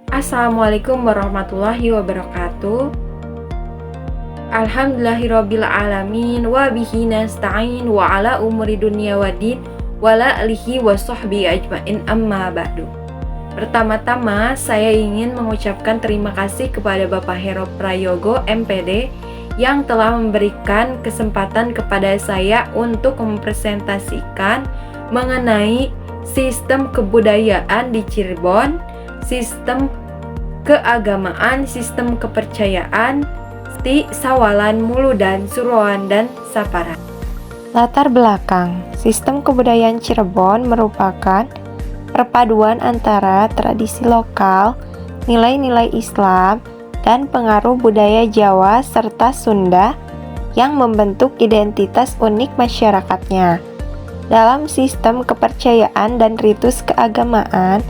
Assalamualaikum warahmatullahi wabarakatuh. Alhamdulillahirabbil alamin wa bihi nasta'in wa ala umuri dunya waddin wa la alihi wa sahbihi ajmain amma ba'du. Pertama-tama saya ingin mengucapkan terima kasih kepada Bapak Hero Prayogo MPD yang telah memberikan kesempatan kepada saya untuk mempresentasikan mengenai sistem kebudayaan di Cirebon, sistem keagamaan, sistem kepercayaan, Sawalan, Muludan, Suroan, dan Saparan. Latar belakang sistem kebudayaan Cirebon merupakan perpaduan antara tradisi lokal, nilai-nilai Islam, dan pengaruh budaya Jawa serta Sunda yang membentuk identitas unik masyarakatnya. Dalam sistem kepercayaan dan ritus keagamaan,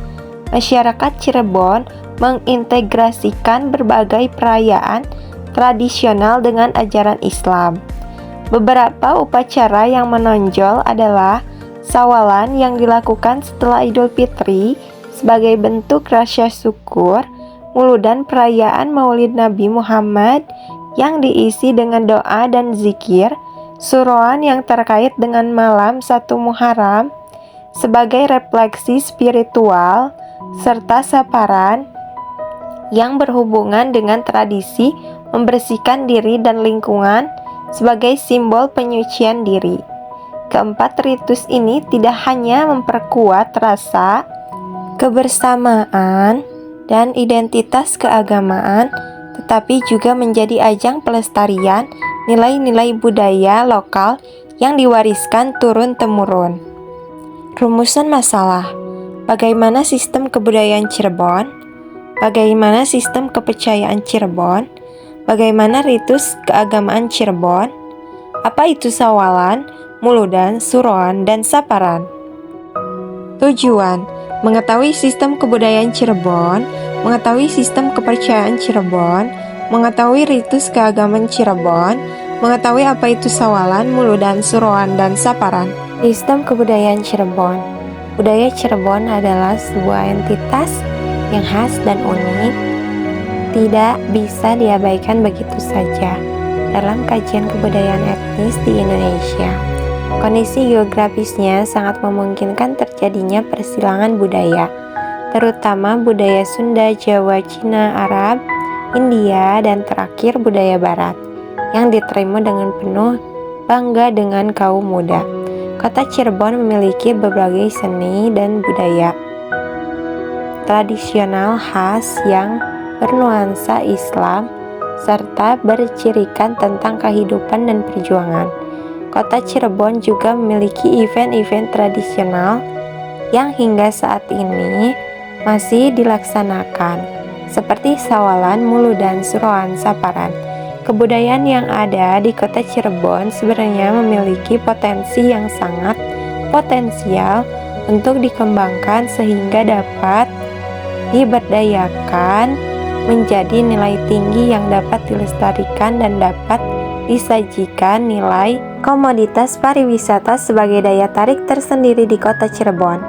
masyarakat Cirebon mengintegrasikan berbagai perayaan tradisional dengan ajaran Islam. Beberapa upacara yang menonjol adalah Sawalan yang dilakukan setelah Idul Fitri sebagai bentuk rasa syukur, Muludan perayaan Maulid Nabi Muhammad yang diisi dengan doa dan zikir, Suroan yang terkait dengan malam 1 Muharram sebagai refleksi spiritual, serta Saparan yang berhubungan dengan tradisi membersihkan diri dan lingkungan sebagai simbol penyucian diri. Keempat ritus ini tidak hanya memperkuat rasa kebersamaan dan identitas keagamaan, tetapi juga menjadi ajang pelestarian nilai-nilai budaya lokal yang diwariskan turun-temurun. Rumusan masalah: bagaimana sistem kebudayaan Cirebon? Bagaimana sistem kepercayaan Cirebon? Bagaimana ritus keagamaan Cirebon? Apa itu Sawalan, Muludan, Suroan, dan Saparan? Tujuan: mengetahui sistem kebudayaan Cirebon, mengetahui sistem kepercayaan Cirebon, mengetahui ritus keagamaan Cirebon, mengetahui apa itu Sawalan, Muludan, Suroan, dan Saparan. Sistem kebudayaan Cirebon. Budaya Cirebon adalah sebuah entitas yang khas dan unik, tidak bisa diabaikan begitu saja dalam kajian kebudayaan etnis di Indonesia. Kondisi geografisnya sangat memungkinkan terjadinya persilangan budaya, terutama budaya Sunda, Jawa, Cina, Arab, India, dan terakhir budaya Barat, yang diterima dengan penuh bangga dengan kaum muda. Kota Cirebon memiliki berbagai seni dan budaya tradisional khas yang bernuansa Islam serta bercirikan tentang kehidupan dan perjuangan. Kota Cirebon juga memiliki event-event tradisional yang hingga saat ini masih dilaksanakan, seperti Sawalan, Muludan, Suroan, Saparan. Kebudayaan yang ada di kota Cirebon sebenarnya memiliki potensi yang sangat potensial untuk dikembangkan sehingga dapat diberdayakan menjadi nilai tinggi yang dapat dilestarikan dan dapat disajikan nilai komoditas pariwisata sebagai daya tarik tersendiri di kota Cirebon.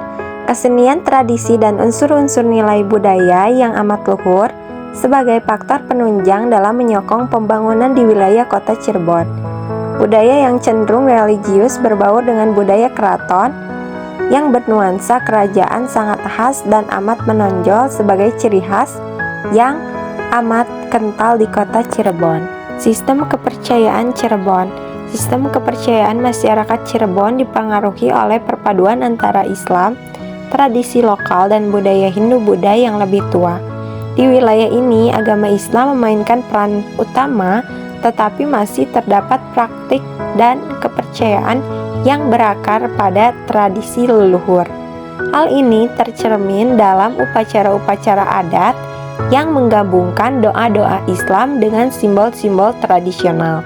Kesenian, tradisi, dan unsur-unsur nilai budaya yang amat luhur sebagai faktor penunjang dalam menyokong pembangunan di wilayah kota Cirebon. Budaya yang cenderung religius berbaur dengan budaya keraton yang bernuansa kerajaan sangat khas dan amat menonjol sebagai ciri khas yang amat kental di kota Cirebon. Sistem kepercayaan Cirebon. Sistem kepercayaan masyarakat Cirebon dipengaruhi oleh perpaduan antara Islam, tradisi lokal, dan budaya Hindu-Buddha yang lebih tua. Di wilayah ini, agama Islam memainkan peran utama, tetapi masih terdapat praktik dan kepercayaan yang berakar pada tradisi leluhur. Hal ini tercermin dalam upacara-upacara adat yang menggabungkan doa-doa Islam dengan simbol-simbol tradisional.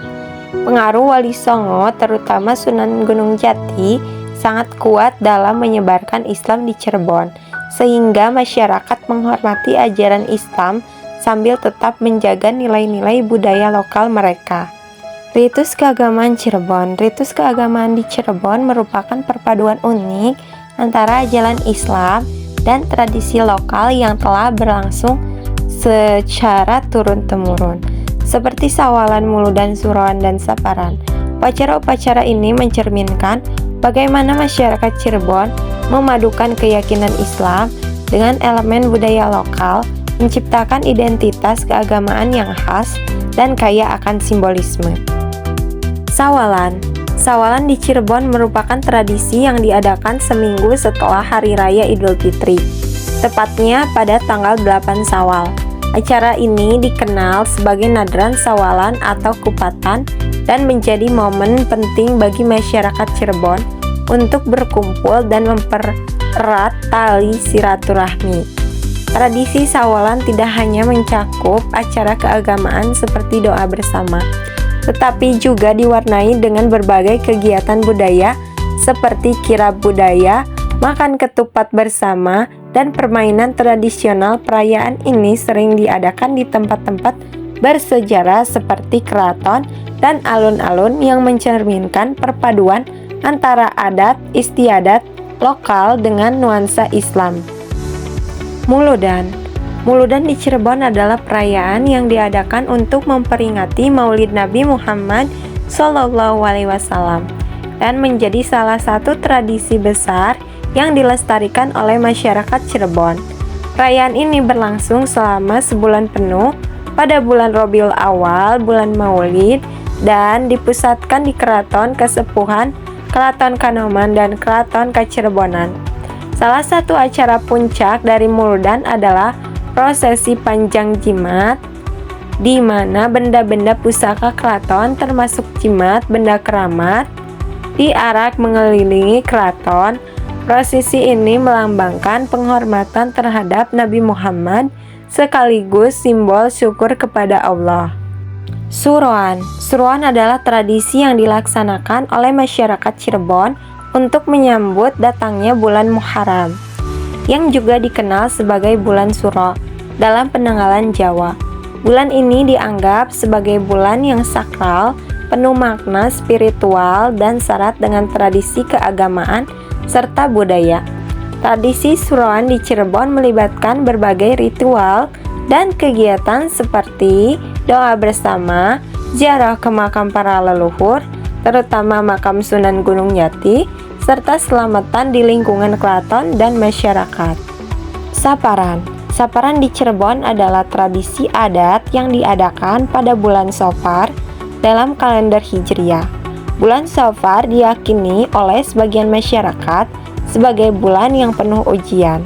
Pengaruh Wali Songo, terutama Sunan Gunung Jati, sangat kuat dalam menyebarkan Islam di Cirebon, sehingga masyarakat menghormati ajaran Islam sambil tetap menjaga nilai-nilai budaya lokal mereka. Ritus keagamaan Cirebon. Ritus keagamaan di Cirebon merupakan perpaduan unik antara ajaran Islam dan tradisi lokal yang telah berlangsung secara turun-temurun, seperti Sawalan, Muludan, Suroan, dan Saparan. Upacara-upacara ini mencerminkan bagaimana masyarakat Cirebon memadukan keyakinan Islam dengan elemen budaya lokal, menciptakan identitas keagamaan yang khas dan kaya akan simbolisme. Sawalan. Sawalan di Cirebon merupakan tradisi yang diadakan seminggu setelah Hari Raya Idul Fitri, tepatnya pada tanggal 8 Sawal. Acara ini dikenal sebagai Nadran Sawalan atau Kupatan dan menjadi momen penting bagi masyarakat Cirebon untuk berkumpul dan mempererat tali silaturahmi. Tradisi Sawalan tidak hanya mencakup acara keagamaan seperti doa bersama, tetapi juga diwarnai dengan berbagai kegiatan budaya seperti kirab budaya, makan ketupat bersama, dan permainan tradisional. Perayaan ini sering diadakan di tempat-tempat bersejarah seperti keraton dan alun-alun yang mencerminkan perpaduan antara adat istiadat lokal dengan nuansa Islam. Muludan. Muludan di Cirebon adalah perayaan yang diadakan untuk memperingati Maulid Nabi Muhammad SAW dan menjadi salah satu tradisi besar yang dilestarikan oleh masyarakat Cirebon. Perayaan ini berlangsung selama sebulan penuh pada bulan Rabiul Awal, bulan Maulid, dan dipusatkan di Keraton Kesepuhan, Keraton Kanoman, dan Keraton Kacirebonan. Salah satu acara puncak dari Muludan adalah prosesi panjang jimat, di mana benda-benda pusaka keraton termasuk jimat, benda keramat, diarak mengelilingi keraton. Prosesi ini melambangkan penghormatan terhadap Nabi Muhammad sekaligus simbol syukur kepada Allah. Suroan. Suroan adalah tradisi yang dilaksanakan oleh masyarakat Cirebon untuk menyambut datangnya bulan Muharram, yang juga dikenal sebagai bulan Suro dalam penanggalan Jawa. Bulan ini dianggap sebagai bulan yang sakral, penuh makna spiritual, dan syarat dengan tradisi keagamaan serta budaya. Tradisi Suroan di Cirebon melibatkan berbagai ritual dan kegiatan seperti doa bersama, ziarah ke makam para leluhur, terutama makam Sunan Gunung Jati, serta selamatan di lingkungan keraton dan masyarakat. Saparan. Saparan di Cirebon adalah tradisi adat yang diadakan pada bulan Safar dalam kalender Hijriah. Bulan Safar diyakini oleh sebagian masyarakat sebagai bulan yang penuh ujian,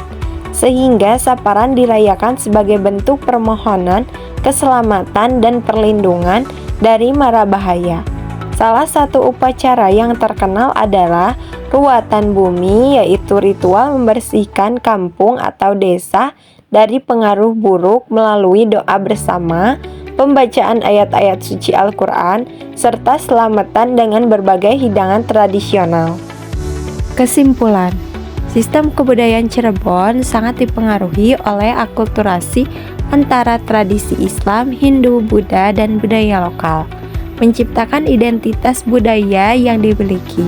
sehingga Saparan dirayakan sebagai bentuk permohonan keselamatan dan perlindungan dari mara bahaya. Salah satu upacara yang terkenal adalah ruatan bumi, yaitu ritual membersihkan kampung atau desa dari pengaruh buruk melalui doa bersama, pembacaan ayat-ayat suci Al-Quran, serta selamatan dengan berbagai hidangan tradisional. Kesimpulan, sistem kebudayaan Cirebon sangat dipengaruhi oleh akulturasi antara tradisi Islam, Hindu, Buddha, dan budaya lokal, menciptakan identitas budaya yang dimiliki.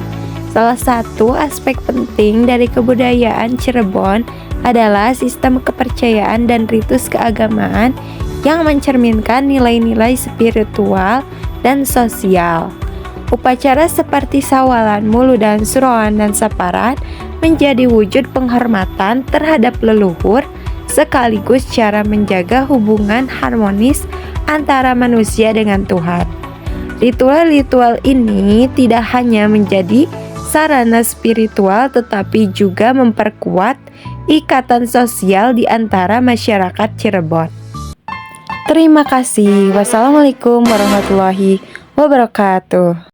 Salah satu aspek penting dari kebudayaan Cirebon adalah sistem kepercayaan dan ritus keagamaan yang mencerminkan nilai-nilai spiritual dan sosial. Upacara seperti Sawalan, Muludan, Suroan, dan Saparan menjadi wujud penghormatan terhadap leluhur sekaligus cara menjaga hubungan harmonis antara manusia dengan Tuhan. Ritual-ritual ini tidak hanya menjadi sarana spiritual tetapi juga memperkuat ikatan sosial di antara masyarakat Cirebon. Terima kasih. Wassalamualaikum warahmatullahi wabarakatuh.